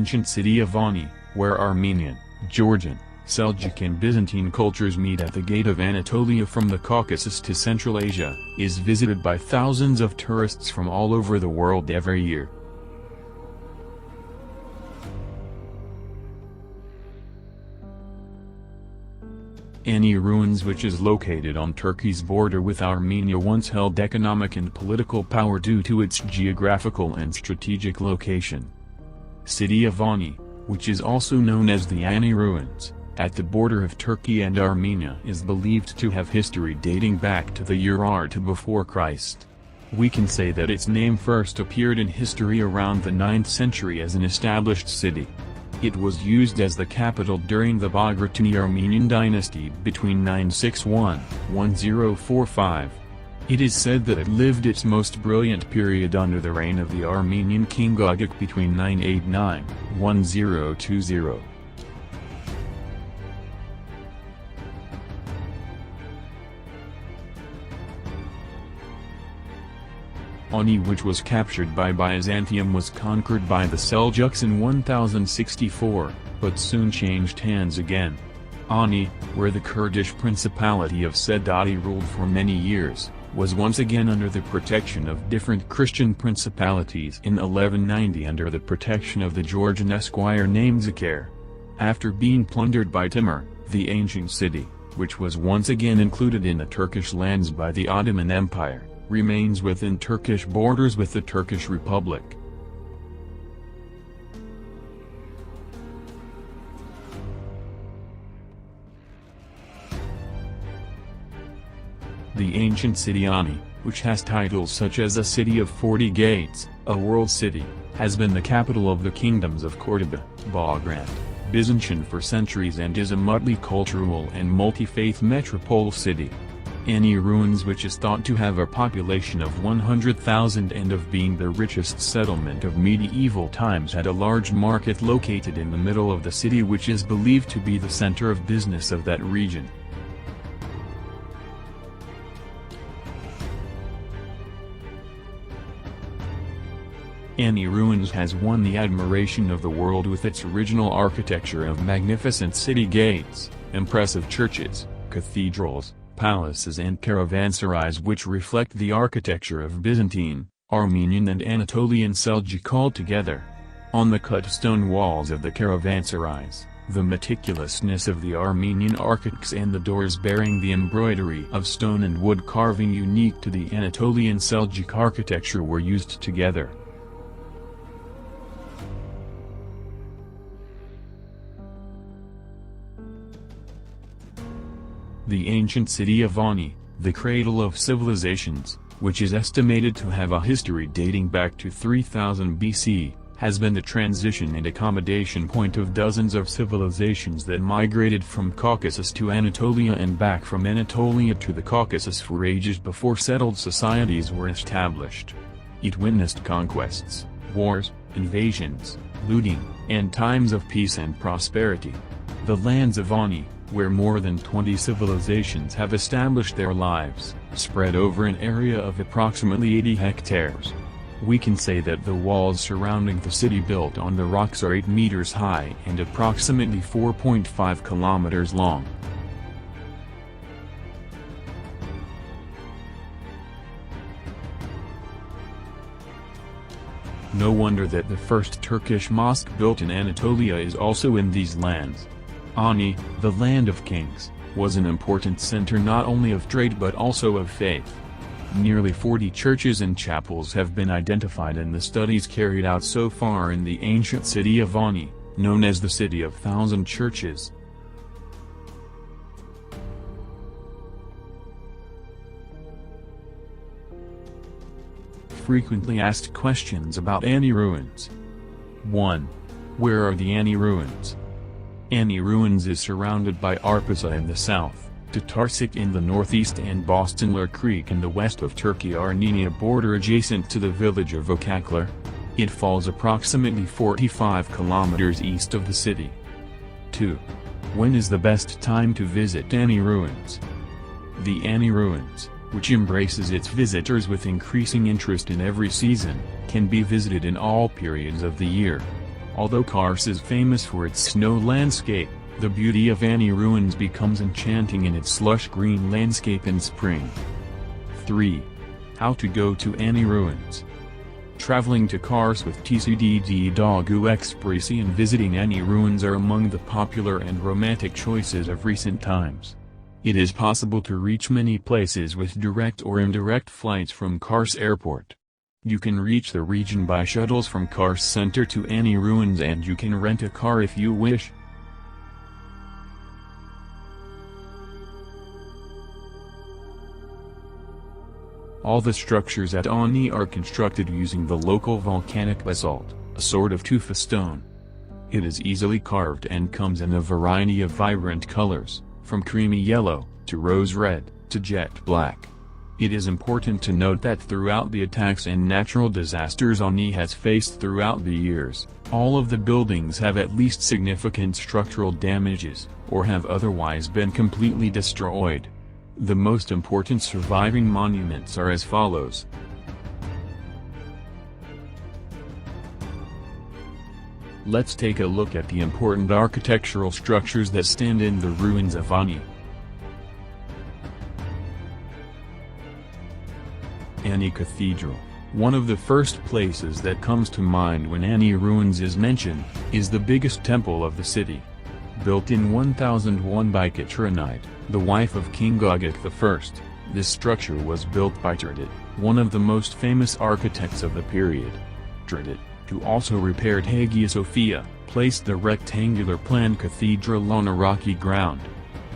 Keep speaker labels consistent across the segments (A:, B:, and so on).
A: ancient city of Ani, where Armenian, Georgian, Seljuk and Byzantine cultures meet at the gate of Anatolia from the Caucasus to Central Asia, is visited by thousands of tourists from all over the world every year. Ani ruins, which is located on Turkey's border with Armenia, once held economic and political power due to its geographical and strategic location. City of Ani, which is also known as the Ani Ruins, at the border of Turkey and Armenia, is believed to have history dating back to the Urartu before Christ. We can say that its name first appeared in history around the 9th century as an established city. It was used as the capital during the Bagratuni Armenian Dynasty between 961–1045. It is said that it lived its most brilliant period under the reign of the Armenian king Gagik between 989–1020. Ani, which was captured by Byzantium, was conquered by the Seljuks in 1064, but soon changed hands again. Ani, where the Kurdish Principality of Sedati ruled for many years, was once again under the protection of different Christian principalities in 1190 under the protection of the Georgian esquire named Zakir. After being plundered by Timur, the ancient city, which was once again included in the Turkish lands by the Ottoman Empire, remains within Turkish borders with the Turkish Republic. The ancient city Ani, which has titles such as a city of 40 gates, a world city, has been the capital of the kingdoms of Cordoba, Bagrat, Byzantium for centuries, and is a multicultural and multi-faith metropole city. Ani Ruins, which is thought to have a population of 100,000 and of being the richest settlement of medieval times, had a large market located in the middle of the city, which is believed to be the center of business of that region. Ani Ruins has won the admiration of the world with its original architecture of magnificent city gates, impressive churches, cathedrals, palaces and caravanserais which reflect the architecture of Byzantine, Armenian and Anatolian Seljuk all together. On the cut stone walls of the caravanserais, the meticulousness of the Armenian architects and the doors bearing the embroidery of stone and wood carving unique to the Anatolian Seljuk architecture were used together. The ancient city of Ani, the cradle of civilizations, which is estimated to have a history dating back to 3000 BC, has been the transition and accommodation point of dozens of civilizations that migrated from Caucasus to Anatolia and back from Anatolia to the Caucasus for ages before settled societies were established. It witnessed conquests, wars, invasions, looting, and times of peace and prosperity. The lands of Ani, where more than 20 civilizations have established their lives, spread over an area of approximately 80 hectares. We can say that the walls surrounding the city built on the rocks are 8 meters high and approximately 4.5 kilometers long. No wonder that the first Turkish mosque built in Anatolia is also in these lands. Ani, the land of kings, was an important center not only of trade but also of faith. Nearly 40 churches and chapels have been identified in the studies carried out so far in the ancient city of Ani, known as the City of Thousand Churches. Frequently asked questions about Ani ruins. 1. Where are the Ani ruins? Ani Ruins is surrounded by Arpasa in the south, Tatarsik in the northeast and Bostonlar Creek in the west of Turkey-Armenia border adjacent to the village of Okaklar. It falls approximately 45 kilometers east of the city. 2. When is the best time to visit Ani Ruins? The Ani Ruins, which embraces its visitors with increasing interest in every season, can be visited in all periods of the year. Although Kars is famous for its snow landscape, the beauty of Ani ruins becomes enchanting in its lush green landscape in spring. 3. How to go to Ani ruins. Traveling to Kars with TCDD Dogu Expressi and visiting Ani ruins are among the popular and romantic choices of recent times. It is possible to reach many places with direct or indirect flights from Kars Airport. You can reach the region by shuttles from Kars Center to Ani ruins, and you can rent a car if you wish. All the structures at Ani are constructed using the local volcanic basalt, a sort of tufa stone. It is easily carved and comes in a variety of vibrant colors, from creamy yellow, to rose red, to jet black. It is important to note that throughout the attacks and natural disasters Ani has faced throughout the years, all of the buildings have at least significant structural damages, or have otherwise been completely destroyed. The most important surviving monuments are as follows. Let's take a look at the important architectural structures that stand in the ruins of Ani. Ani Cathedral. One of the first places that comes to mind when Ani ruins is mentioned, is the biggest temple of the city. Built in 1001 by Katranite, the wife of King Gagik I, this structure was built by Turdet, one of the most famous architects of the period. Turdet, who also repaired Hagia Sophia, placed the rectangular planned cathedral on a rocky ground.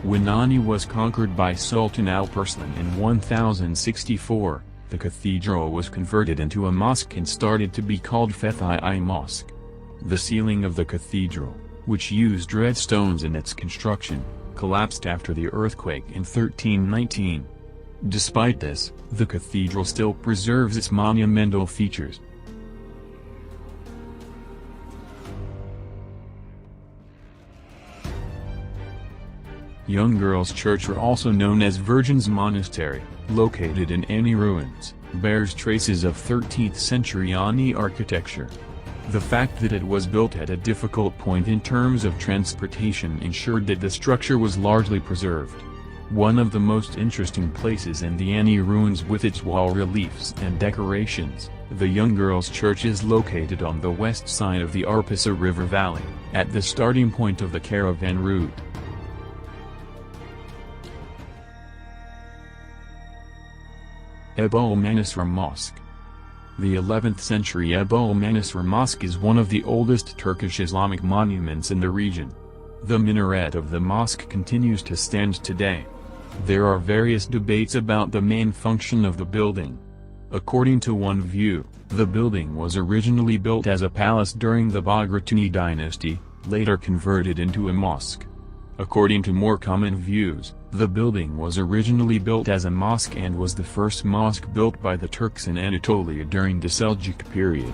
A: When Ani was conquered by Sultan Alparslan in 1064, the cathedral was converted into a mosque and started to be called Fethi Mosque. The ceiling of the cathedral, which used red stones in its construction, collapsed after the earthquake in 1319. Despite this, the cathedral still preserves its monumental features. Young Girls Church, or also known as Virgin's Monastery, located in Ani ruins, bears traces of 13th century Ani architecture. The fact that it was built at a difficult point in terms of transportation ensured that the structure was largely preserved. One of the most interesting places in the Ani ruins with its wall reliefs and decorations, the Young Girls Church, is located on the west side of the Arpisa River Valley, at the starting point of the caravan route. Ebu Mansur Mosque. The 11th century Ebu Mansur Mosque is one of the oldest Turkish Islamic monuments in the region. The minaret of the mosque continues to stand today. There are various debates about the main function of the building. According to one view, the building was originally built as a palace during the Bagratuni Dynasty, later converted into a mosque. According to more common views, the building was originally built as a mosque and was the first mosque built by the Turks in Anatolia during the Seljuk period.